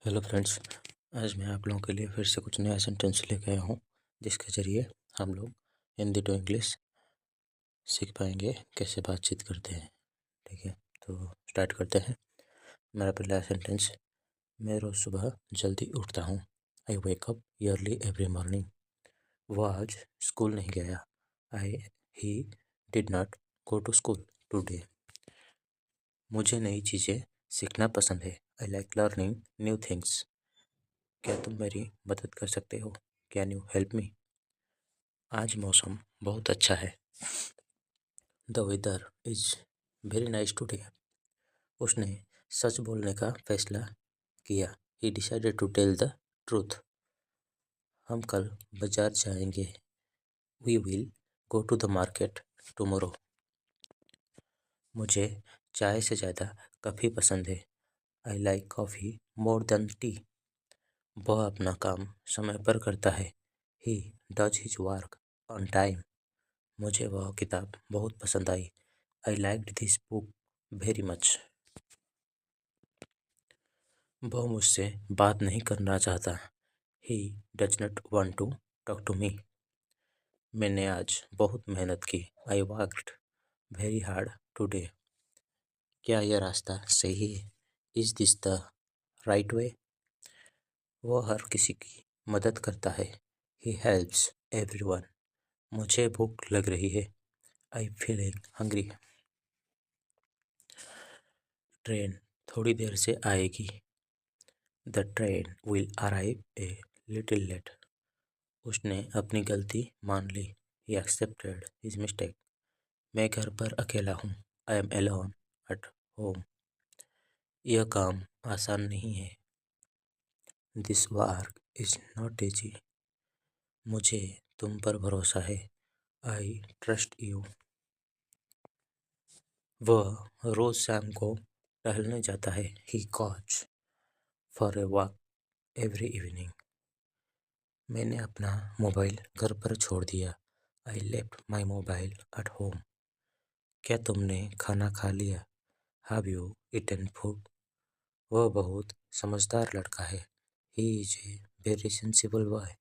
Hello friends. आज मैं आप लोगों के लिए फिर से कुछ नया सेंटेंस लेके आया हूँ, जिसके ज़रिए हम लोग हिंदी टू इंग्लिश सीख पाएंगे, कैसे बातचीत करते हैं। ठीक है, तो स्टार्ट करते हैं। मेरा पहला सेंटेंस, मैं रोज़ सुबह जल्दी उठता हूँ। I wake up early every morning. वो आज स्कूल नहीं गया। I he did not go to school today. मुझे नई चीज़ें सीखना पसंद है। I like learning new things. क्या तुम मेरी मदद कर सकते हो? Can you help me? आज मौसम बहुत अच्छा है। The weather is very nice today. उसने सच बोलने का फैसला किया। He decided to tell the truth. हम कल बाजार जाएंगे। We will go to the market tomorrow. मुझे चाय से ज़्यादा कॉफ़ी पसंद है। I like coffee more than tea. वह अपना काम समय पर करता है। He does his work on time. मुझे वह किताब बहुत पसंद आई। I liked this book very much. वह मुझसे बात नहीं करना चाहता। He does not want to talk to me. मैंने आज बहुत मेहनत की। I worked very hard today. क्या यह रास्ता सही है? Is this the right way? वह हर किसी की मदद करता है। He helps everyone. मुझे भूख लग रही है। I feeling hungry. ट्रेन थोड़ी देर से आएगी। The train will arrive a little late. उसने अपनी गलती मान ली। He accepted his mistake. मैं घर पर अकेला हूँ। I am alone at home. यह काम आसान नहीं है। This work is not easy. मुझे तुम पर भरोसा है। I trust you. वह रोज शाम को टहलने जाता है। He goes for a walk every evening. मैंने अपना मोबाइल घर पर छोड़ दिया। I left my mobile at home. क्या तुमने खाना खा लिया? Have you eaten food? वह बहुत समझदार लड़का है। He is a very sensible boy.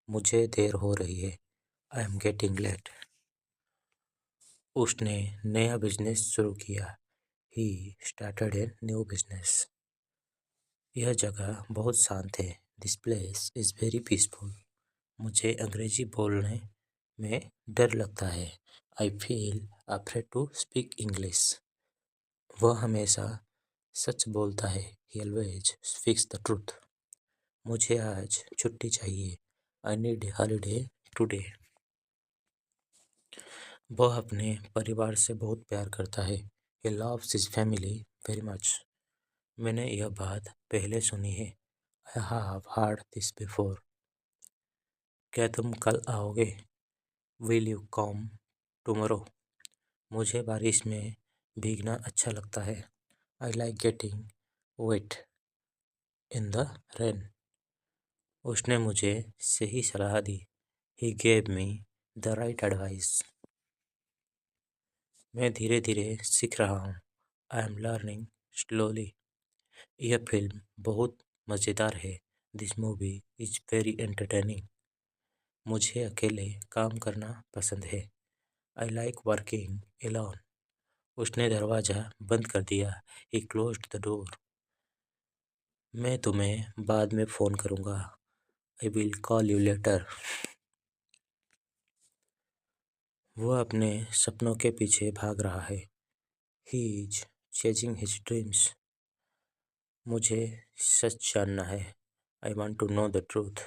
मुझे देर हो रही है। I am getting late. उसने नया बिजनेस शुरू किया। He started a new business. यह जगह बहुत शांत है। This place is very peaceful. मुझे अंग्रेजी बोलने में डर लगता है। I feel afraid to speak English. वह हमेशा सच बोलता है। He always speaks the truth. मुझे आज छुट्टी चाहिए। I need a holiday today. वह अपने परिवार से बहुत प्यार करता है। He loves his family very much. मैंने यह बात पहले सुनी है। I have heard this before. क्या तुम कल आओगे? Will you come tomorrow? मुझे बारिश में भीगना अच्छा लगता है। I like getting wet in the rain. उसने मुझे सही सलाह दी। He gave me the right advice. मैं धीरे धीरे सीख रहा हूँ। I am learning slowly. यह फिल्म बहुत मज़ेदार है। This movie is very entertaining. मुझे अकेले काम करना पसंद है। I like working alone. उसने दरवाज़ा बंद कर दिया। He closed the door. मैं तुम्हें बाद में फ़ोन करूँगा। I will call you later. वह अपने सपनों के पीछे भाग रहा है। He is chasing his dreams. मुझे सच जानना है। I want to know the truth.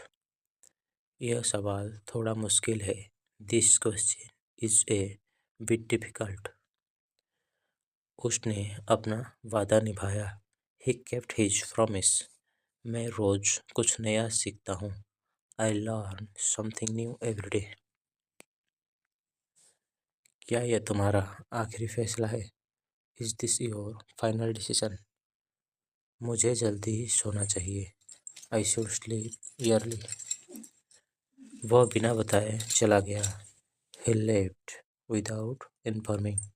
यह सवाल थोड़ा मुश्किल है। This question is a bit difficult. उसने अपना वादा निभाया। He kept his promise. मैं रोज़ कुछ नया सीखता हूँ। I learn something new every day. क्या यह तुम्हारा आखिरी फैसला है? Is this your final decision? मुझे जल्दी सोना चाहिए। I should sleep early. वह बिना बताए चला गया। He left without informing.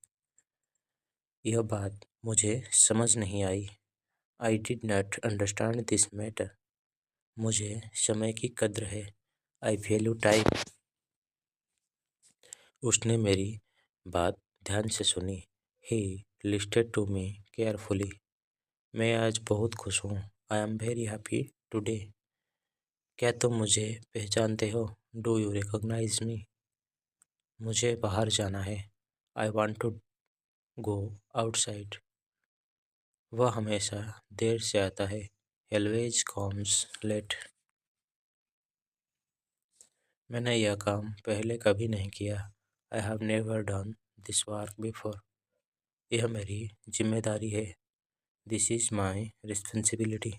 यह बात मुझे समझ नहीं आई। I did not understand this matter. मुझे समय की कद्र है। I value time. उसने मेरी बात ध्यान से सुनी। He listened to me carefully. मैं आज बहुत खुश हूँ। I am very happy today. क्या तुम मुझे पहचानते हो? Do you recognise me? मुझे बाहर जाना है। I want to go outside. वह हमेशा देर से आता है। Always comes late. मैंने यह काम पहले कभी नहीं किया। I have never done this work before. यह मेरी जिम्मेदारी है। This is my responsibility.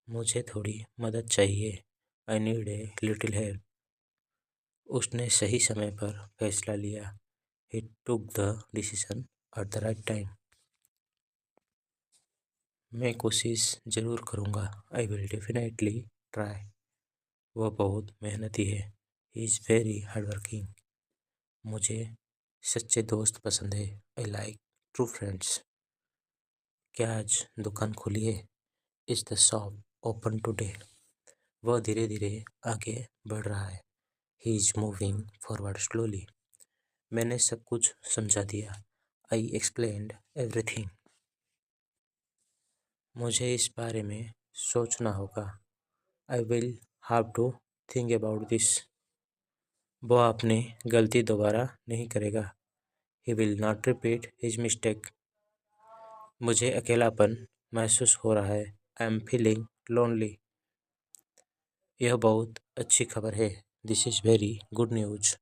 मुझे थोड़ी मदद चाहिए। I need a little help. उसने सही समय पर फैसला लिया। He took the decision at the right time. मैं कोशिश ज़रूर करूँगा। I will definitely try. वह बहुत मेहनती है। He is very hard working. मुझे सच्चे दोस्त पसंद है। I like true friends. क्या आज दुकान खुली है? Is the shop open today? वह धीरे धीरे आगे बढ़ रहा है। He is moving forward slowly. मैंने सब कुछ समझा दिया। I explained everything. मुझे इस बारे में सोचना होगा। I will have to think about this. वह अपनी गलती दोबारा नहीं करेगा। He will not repeat his mistake. मुझे अकेलापन महसूस हो रहा है। I am feeling lonely. यह बहुत अच्छी खबर है। This is very good news.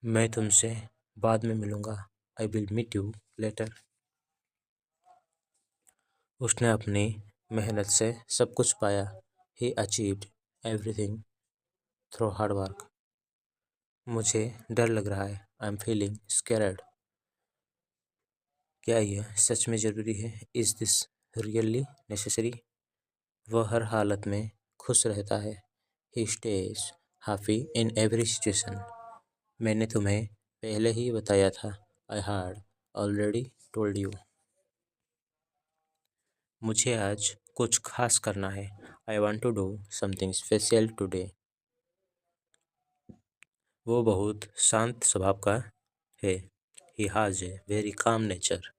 मैं तुमसे बाद में मिलूँगा। I will meet you later. उसने अपनी मेहनत से सब कुछ पाया। He achieved everything through hard work. मुझे डर लग रहा है। I am feeling scared. क्या यह सच में ज़रूरी है? Is this really necessary? वह हर हालत में खुश रहता है। He stays happy in every situation. मैंने तुम्हें पहले ही बताया था। I had already told you. मुझे आज कुछ खास करना है। I want to do something special today. वो बहुत शांत स्वभाव का है। He has a very calm nature.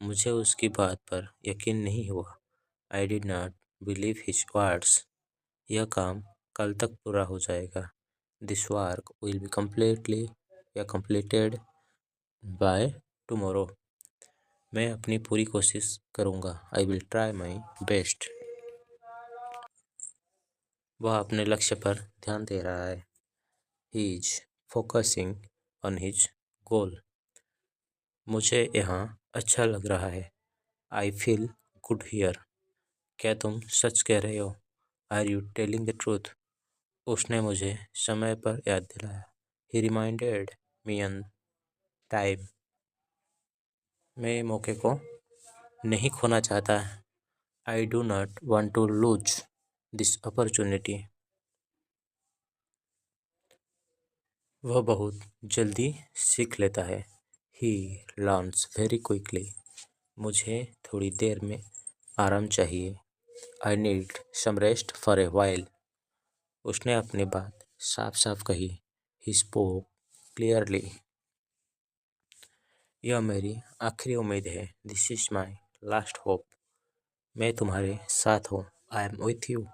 मुझे उसकी बात पर यकीन नहीं हुआ। I did not believe his words. यह काम कल तक पूरा हो जाएगा। This work will be completely या कम्प्लीटेड बाय टुमारो। मैं अपनी पूरी कोशिश करूँगा। I will try my best. वह अपने लक्ष्य पर ध्यान दे रहा है। He is focusing on his goal. मुझे यहाँ अच्छा लग रहा है। I feel good here. क्या तुम सच कह रहे हो? Are you telling the truth? उसने मुझे समय पर याद दिलाया। He reminded me on time. मैं मौके को नहीं खोना चाहता। I do not want to lose this opportunity. वह बहुत जल्दी सीख लेता है। He learns very quickly. मुझे थोड़ी देर में आराम चाहिए। I need some rest for a while. उसने अपनी बात साफ साफ कही। He spoke clearly. यह मेरी आखिरी उम्मीद है। This is my last hope. मैं तुम्हारे साथ हूँ। I am with you.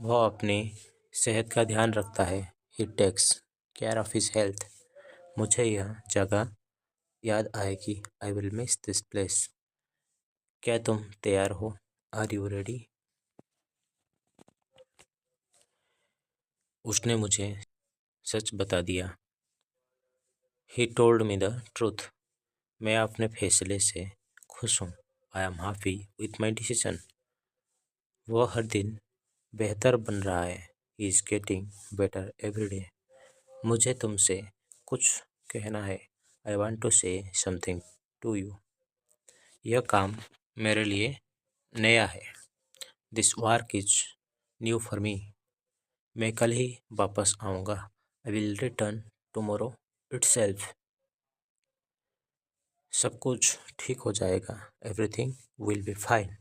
वह अपनी सेहत का ध्यान रखता है। He takes care of his health. मुझे यह जगह याद आएगी। I will miss this place. क्या तुम तैयार हो? Are you ready? उसने मुझे सच बता दिया। He told me the truth. मैं अपने फैसले से खुश हूँ। I am happy with my decision. वह हर दिन बेहतर बन रहा है। He is getting better every day. मुझे तुमसे कुछ कहना है। I want to say something to you. यह काम मेरे लिए नया है। This work is new for me. मैं कल ही वापस आऊँगा। I will return tomorrow itself. सब कुछ ठीक हो जाएगा, एवरीथिंग विल बी फाइन।